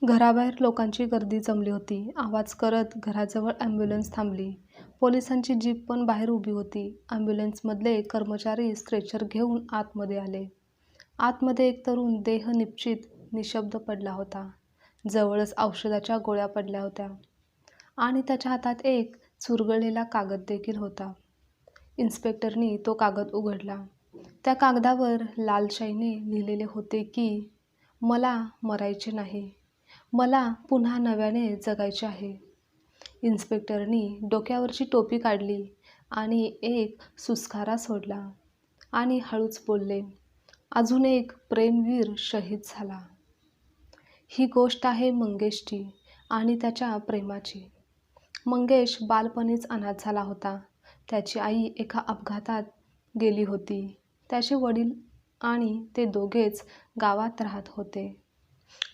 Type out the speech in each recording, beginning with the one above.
घराबाहेर लोकांची गर्दी जमली होती. आवाज करत घराजवळ ॲम्ब्युलन्स थांबली. पोलिसांची जीप पण बाहेर उभी होती. ॲम्ब्युलन्समधले कर्मचारी स्ट्रेचर घेऊन आतमध्ये आले. आतमध्ये एक तरुण देह निपचित निशब्द पडला होता. जवळच औषधाच्या गोळ्या पडल्या होत्या आणि त्याच्या हातात एक चुरगळलेला कागद देखील होता. इन्स्पेक्टरनी तो कागद उघडला. त्या कागदावर लाल शाईने लिहिलेले होते की, मला मरायचे नाही, मला पुन्हा नव्याने जगायचे आहे. इन्स्पेक्टरनी डोक्यावरची टोपी काढली आणि एक सुस्कारा सोडला आणि हळूच बोलले, अजून एक प्रेमवीर शहीद झाला. ही गोष्ट आहे मंगेशची आणि त्याच्या प्रेमाची. मंगेश बालपणीच अनाथ झाला होता. त्याची आई एका अपघातात गेली होती. त्याचे वडील आणि ते दोघेच गावात राहत होते.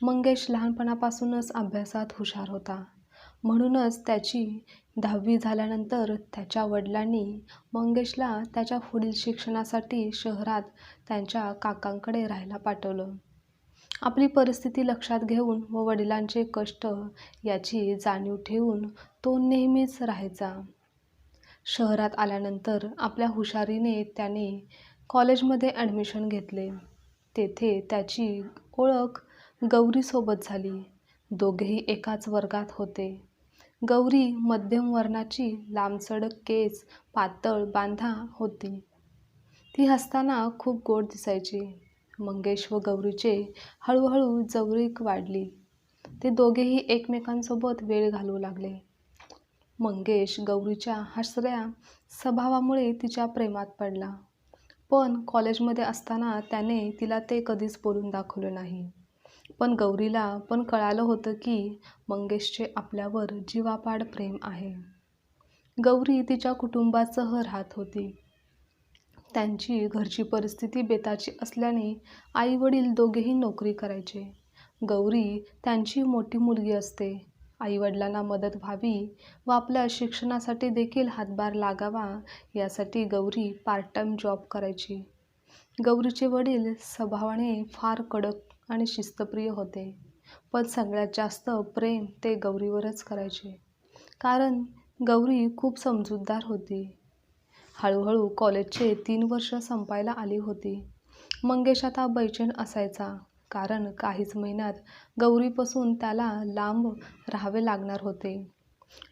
मंगेश लहानपणापासूनच अभ्यासात हुशार होता. म्हणूनच त्याची 10वी झाल्यानंतर त्याच्या वडिलांनी मंगेशला त्याच्या पुढील शिक्षणासाठी शहरात त्यांच्या काकांकडे राहायला पाठवलं. आपली परिस्थिती लक्षात घेऊन व वडिलांचे कष्ट याची जाणीव ठेवून तो नेहमीच राहायचा. शहरात आल्यानंतर आपल्या हुशारीने त्याने कॉलेजमध्ये ॲडमिशन घेतले. तेथे त्याची ओळख गौरीसोबत झाली. दोघेही एकाच वर्गात होते. गौरी मध्यम वर्णाची, लांबसडक केस, पातळ बांधा होती. ती हसताना खूप गोड दिसायची. मंगेश व गौरीचे हळूहळू जवळीक वाढली. ते दोघेही एकमेकांसोबत वेळ घालवू लागले. मंगेश गौरीच्या हसऱ्या स्वभावामुळे तिच्या प्रेमात पडला. पण कॉलेजमध्ये असताना त्याने तिला ते कधीच बोलून दाखवले नाही. पण गौरीला पण कळालं होतं की मंगेशचे आपल्यावर जीवापाड प्रेम आहे. गौरी तिच्या कुटुंबासह राहत होती. त्यांची घरची परिस्थिती बेताची असल्याने आई-वडील दोघेही नोकरी करायचे. गौरी त्यांची मोठी मुलगी असते. आई-वडिलांना मदत व्हावी व आपल्या शिक्षणासाठी देखील हातभार लागावा यासाठी गौरी पार्ट टाइम जॉब करायची. गौरीचे वडील स्वभावाने फार कडक आणि शिस्तप्रिय होते. पण सगळ्यात जास्त प्रेम ते गौरीवरच करायचे. कारण गौरी खूप समजूतदार होती. हळूहळू कॉलेजचे 3 वर्ष संपायला आली होती. मंगेश आता बेचैन असायचा. कारण काहीच महिन्यात गौरीपासून त्याला लांब राहावे लागणार होते.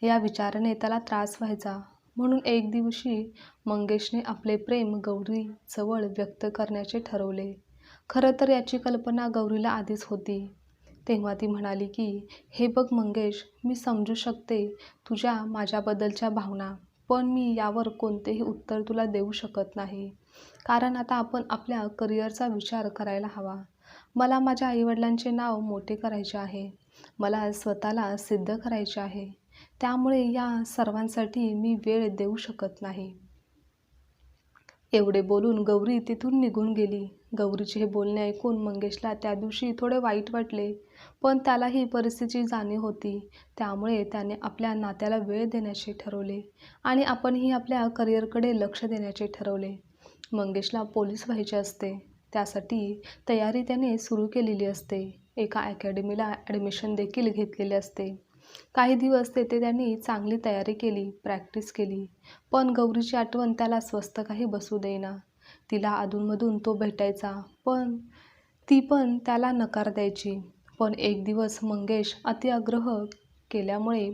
या विचाराने त्याला त्रास व्हायचा. म्हणून एक दिवशी मंगेशने आपले प्रेम गौरीजवळ व्यक्त करण्याचे ठरवले. खरं तर याची कल्पना गौरीला आधीच होती. तेव्हा ती म्हणाली की, हे बघ मंगेश, मी समजू शकते तुझ्या माझ्याबद्दलच्या भावना, पण मी यावर कोणतेही उत्तर तुला देऊ शकत नाही. कारण आता आपण आपल्या करिअरचा विचार करायला हवा. मला माझ्या आईवडिलांचे नाव मोठे करायचे आहे. मला स्वतःला सिद्ध करायचे आहे. त्यामुळे या सर्वांसाठी मी वेळ देऊ शकत नाही. एवढे बोलून गौरी तिथून निघून गेली. गौरीचे हे बोलणे ऐकून मंगेशला त्या दिवशी थोडे वाईट वाटले. पण त्यालाही परिस्थितीची जाणीव होती. त्यामुळे त्याने आपल्या नात्याला वेळ देण्याचे ठरवले आणि आपणही आपल्या करिअरकडे लक्ष देण्याचे ठरवले. मंगेशला पोलीस व्हायचे असते. त्यासाठी तयारी त्याने सुरू केलेली असते. एका अकॅडमीला ॲडमिशन देखील घेतलेले असते. काही दिवस तेथे त्यांनी चांगली तयारी केली, प्रॅक्टिस केली. पण गौरीची आठवण त्याला स्वस्थ काही बसू देईना. तिला अधूनमधून तो भेटायचा, पण ती पण त्याला नकार द्यायची. पण एक दिवस मंगेश अति आग्रह केल्यामुळे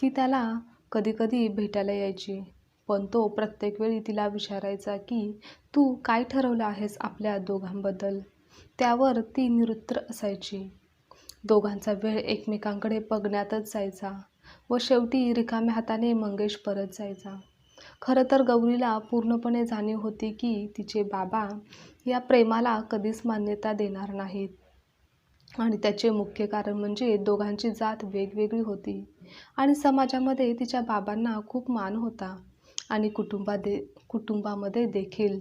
ती त्याला कधीकधी भेटायला यायची. पण तो प्रत्येक वेळी तिला विचारायचा की, तू काय ठरवलं आहेस आपल्या दोघांबद्दल? त्यावर ती निरुत्तर असायची. दोघांचा वेळ एकमेकांकडे बघण्यातच जायचा व शेवटी रिकाम्या हाताने मंगेश परत जायचा. खरं तर गौरीला पूर्णपणे जाणीव होती की तिचे बाबा या प्रेमाला कधीच मान्यता देणार नाहीत आणि त्याचे मुख्य कारण म्हणजे दोघांची जात वेगवेगळी होती आणि समाजामध्ये तिच्या बाबांना खूप मान होता आणि कुटुंबामध्ये देखील.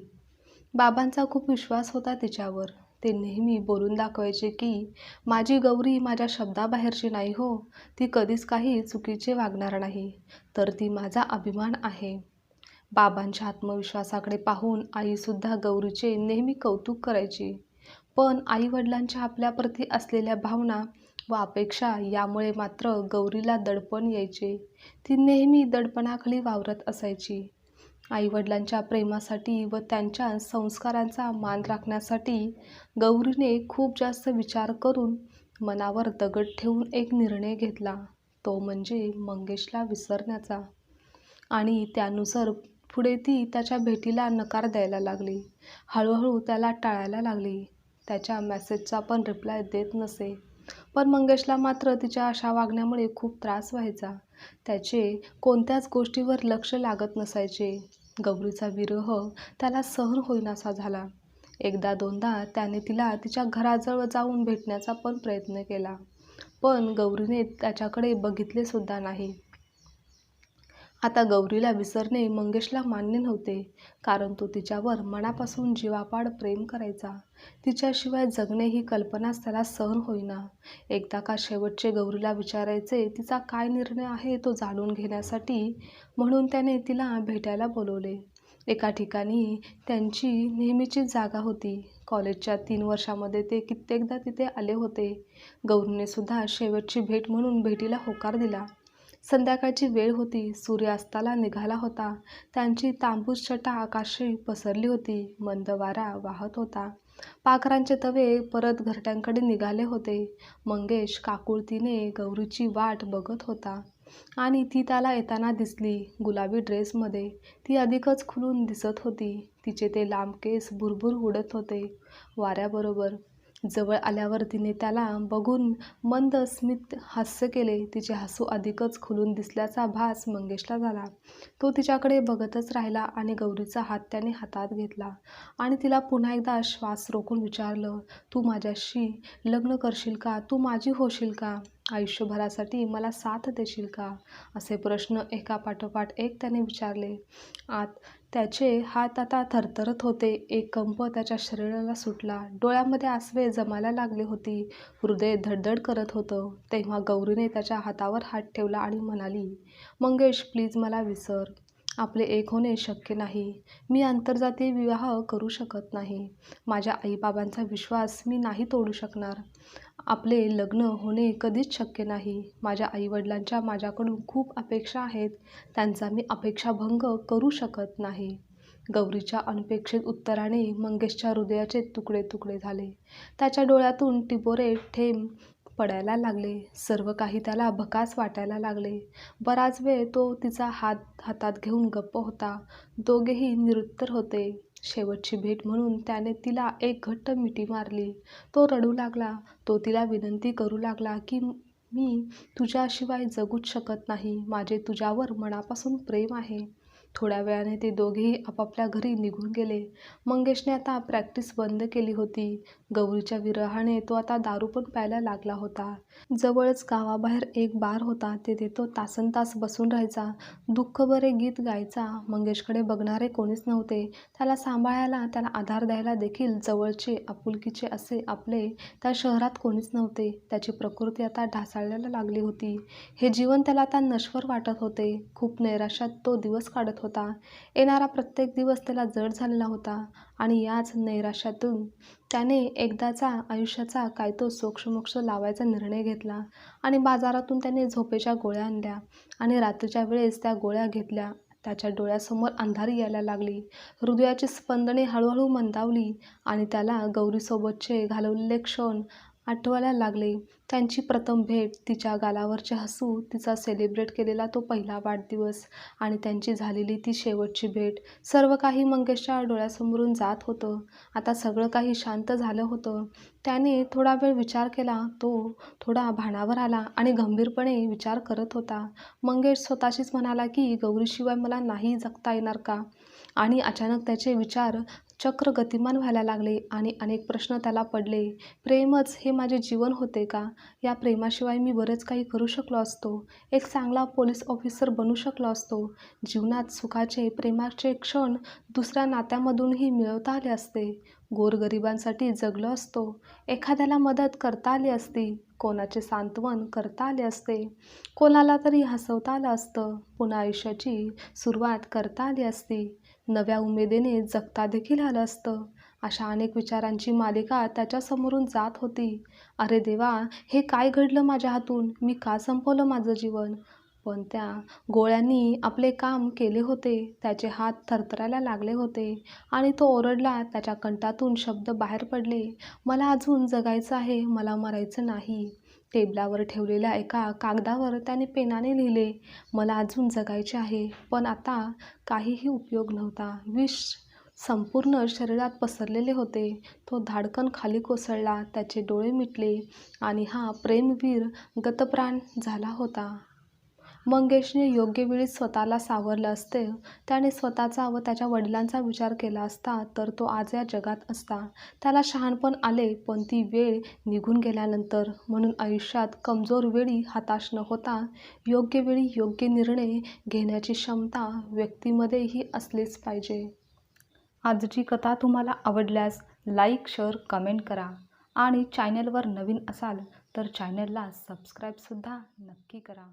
बाबांचा खूप विश्वास होता तिच्यावर. ते नेहमी बोलून दाखवायचे की, माझी गौरी माझ्या शब्दाबाहेरची नाही हो, ती कधीच काही चुकीचे वागणार नाही, तर ती माझा अभिमान आहे. बाबांच्या आत्मविश्वासाकडे पाहून आईसुद्धा गौरीचे नेहमी कौतुक करायची. पण आईवडिलांच्या आपल्याप्रती असलेल्या भावना व अपेक्षा यामुळे मात्र गौरीला दडपण यायचे. ती नेहमी दडपणाखाली वावरत असायची. आईवडिलांच्या प्रेमासाठी व त्यांच्या संस्कारांचा मान राखण्यासाठी गौरीने खूप जास्त विचार करून मनावर दगड ठेवून एक निर्णय घेतला, तो म्हणजे मंगेशला विसरण्याचा. आणि त्यानुसार पुढे ती त्याच्या भेटीला नकार द्यायला लागली. हळूहळू त्याला टाळायला लागली. त्याच्या मेसेजचा पण रिप्लाय देत नसे. पण मंगेशला मात्र तिच्या अशा वागण्यामुळे खूप त्रास व्हायचा. त्याचे कोणत्याच गोष्टीवर लक्ष लागत नसायचे. गौरीचा विरह त्याला सहन होईनासा झाला. एकदा दोनदा त्याने तिला तिच्या घराजवळ जाऊन भेटण्याचा पण प्रयत्न केला, पण गौरीने त्याच्याकडे बघितले सुद्धा नाही. आता गौरीला विसरणे मंगेशला मान्य नव्हते, कारण तो तिच्यावर मनापासून जीवापाड प्रेम करायचा. तिच्याशिवाय जगणे ही कल्पनाच त्याला सहन होईना. एकदा का शेवटचे गौरीला विचारायचे तिचा काय निर्णय आहे तो जाणून घेण्यासाठी, म्हणून त्याने तिला भेटायला बोलवले. एका ठिकाणी त्यांची नेहमीची जागा होती. कॉलेजच्या 3 वर्षांमध्ये ते कित्येकदा तिथे आले होते. गौरीने सुद्धा शेवटची भेट म्हणून भेटीला होकार दिला. संध्याकाळची वेळ होती. सूर्यास्ताला निघाला होता. त्यांची तांबूस छटा आकाशी पसरली होती. मंद वारा वाहत होता. पाखरांचे तवे परत घरट्यांकडे निघाले होते. मंगेश काकुळतीने गौरीची वाट बघत होता आणि ती त्याला येताना दिसली. गुलाबी ड्रेसमध्ये ती अधिकच खुलून दिसत होती. तिचे ते लांब केस भुरभुर उडत होते वाऱ्याबरोबर. जवळ आल्यावर तिने त्याला बघून मंद स्मित हास्य केले. तिचे हसू अधिकच खुलून दिसल्याचा भास मंगेशला झाला. तो तिच्याकडे बघतच राहिला आणि गौरीचा हात त्याने हातात घेतला आणि तिला पुन्हा एकदा श्वास रोखून विचारलं, तू माझ्याशी लग्न करशील का? तू माझी होशील का? आयुष्यभरासाठी मला साथ देशील का? असे प्रश्न एकापाठोपाठ एक त्याने विचारले. त्याचे हात आता थरथरत होते. एक कंप त्याच्या शरीराला सुटला. डोळ्यामध्ये आसवे जमायला लागली होती. हृदय धडधड करत होतं. तेव्हा गौरीने त्याच्या हातावर हात ठेवला आणि म्हणाली, मंगेश प्लीज मला विसर. आपले एक होणे शक्य नाही. मी आंतरजातीय विवाह करू शकत नाही. माझ्या आईबाबांचा विश्वास मी नाही तोडू शकणार. आपले लग्न होणे कधीच शक्य नाही. माझ्या आईवडिलांच्या माझ्याकडून खूप अपेक्षा आहेत. त्यांचा मी अपेक्षाभंग करू शकत नाही. गौरीच्या अनपेक्षित उत्तराने मंगेशच्या हृदयाचे तुकडे तुकडे झाले. त्याच्या डोळ्यातून टिपोरे थेंब पडायला लागले. सर्व काही त्याला भकास वाटायला लागले. बराच वेळ तो तिचा हात हातात घेऊन गप्प होता. दोघेही निरुत्तर होते. शेवटची भेट म्हणून त्याने तिला एक घट्ट मिठी मारली. तो रडू लागला. तो तिला विनंती करू लागला की मी तुझ्याशिवाय जगूच शकत नाही. माझे तुझ्यावर मनापासून प्रेम आहे. थोड्या वेळाने ते दोघेही आपापल्या घरी निघून गेले. मंगेशने आता प्रॅक्टिस बंद केली होती. गौरीच्या विरहाने तो आता दारू पण प्यायला लागला होता. जवळच गावाबाहेर एक बार होता. तेथे तो तासनतास बसून राहायचा. दुःखभरे गीत गायचा. मंगेशकडे बघणारे कोणीच नव्हते. त्याला सांभाळायला, त्याला आधार द्यायला देखील जवळचे, आपुलकीचे असे आपले त्या शहरात कोणीच नव्हते. त्याची प्रकृती आता ढासळायला लागली होती. हे जीवन त्याला आता नश्वर वाटत होते. खूप नैराश्यात तो दिवस काढत होता. येणारा प्रत्येक दिवस त्याला जड झालेला होता आणि याच नैराश्यातून त्याने एकदाचा आयुष्याचा काय तो सोक्षमोक्ष लावायचा निर्णय घेतला आणि बाजारातून त्याने झोपेच्या गोळ्या आणल्या आणि रात्रीच्या वेळेस त्या गोळ्या घेतल्या. त्याच्या डोळ्यासमोर अंधारी यायला लागली. हृदयाची स्पंदने हळूहळू मंदावली आणि त्याला गौरीसोबतचे घालवलेले क्षण आठवायला लागले. त्यांची प्रथम भेट, तिच्या गालावरचे हसू, तिचा सेलिब्रेट केलेला तो पहिला वाढदिवस आणि त्यांची झालेली ती शेवटची भेट. सर्व काही मंगेशच्या डोळ्यासमोरून जात होतं. आता सगळं काही शांत झालं होतं. त्याने थोडा वेळ विचार केला. तो थोडा भानावर आला आणि गंभीरपणे विचार करत होता. मंगेश स्वतःशीच म्हणाला की गौरीशिवाय मला नाही जगता येणार का? आणि अचानक त्याचे विचार चक्र गतिमान व्हायला लागले आणि अनेक प्रश्न त्याला पडले. प्रेमच हे माझे जीवन होते का? या प्रेमाशिवाय मी बरेच काही करू शकलो असतो. एक चांगला पोलीस ऑफिसर बनू शकलो असतो. जीवनात सुखाचे, प्रेमाचे क्षण दुसऱ्या नात्यामधूनही मिळवता आले असते. गोरगरिबांसाठी जगलो असतो. एखाद्याला मदत करता आली असती. कोणाचे सांत्वन करता आले असते. कोणाला तरी हसवता आलं असतं. पुन्हा आयुष्याची सुरुवात करता आली असती. नव्या उमेदीने जगता देखील आलं असतं. अशा अनेक विचारांची मालिका त्याच्यासमोरून जात होती. अरे देवा, हे काय घडलं माझ्या हातून? मी का संपवलं माझं जीवन? पण त्या गोळ्यांनी आपले काम केले होते. त्याचे हात थरथरायला लागले होते आणि तो ओरडला. त्याच्या कंठातून शब्द बाहेर पडले, मला अजून जगायचं आहे, मला मरायचं नाही. टेबलावर ठेवलेल्या एका कागदावर त्याने पेनाने लिहिले, मला अजून जगायचे आहे. पण आता काहीही उपयोग नव्हता. विष संपूर्ण शरीरात पसरलेले होते. तो धाडकन खाली कोसळला. त्याचे डोळे मिटले आणि हा प्रेमवीर गतप्राण झाला होता. मंगेशने योग्य वेळी स्वतःला सावरलं असतं. त्याने स्वतःचा व त्याच्या वडिलांचा विचार केला असता तर तो आज या जगात असता. त्याला शहाणपण आले, पण ती वेळ निघून गेल्यानंतर. म्हणून आयुष्यात कमजोर वेळी हताश न होता योग्य वेळी योग्य निर्णय घेण्याची क्षमता व्यक्तीमध्येही असलीच पाहिजे. आजची कथा तुम्हाला आवडल्यास लाईक, शेअर, कमेंट करा आणि चॅनलवर नवीन असाल तर चॅनलला सबस्क्राईबसुद्धा नक्की करा.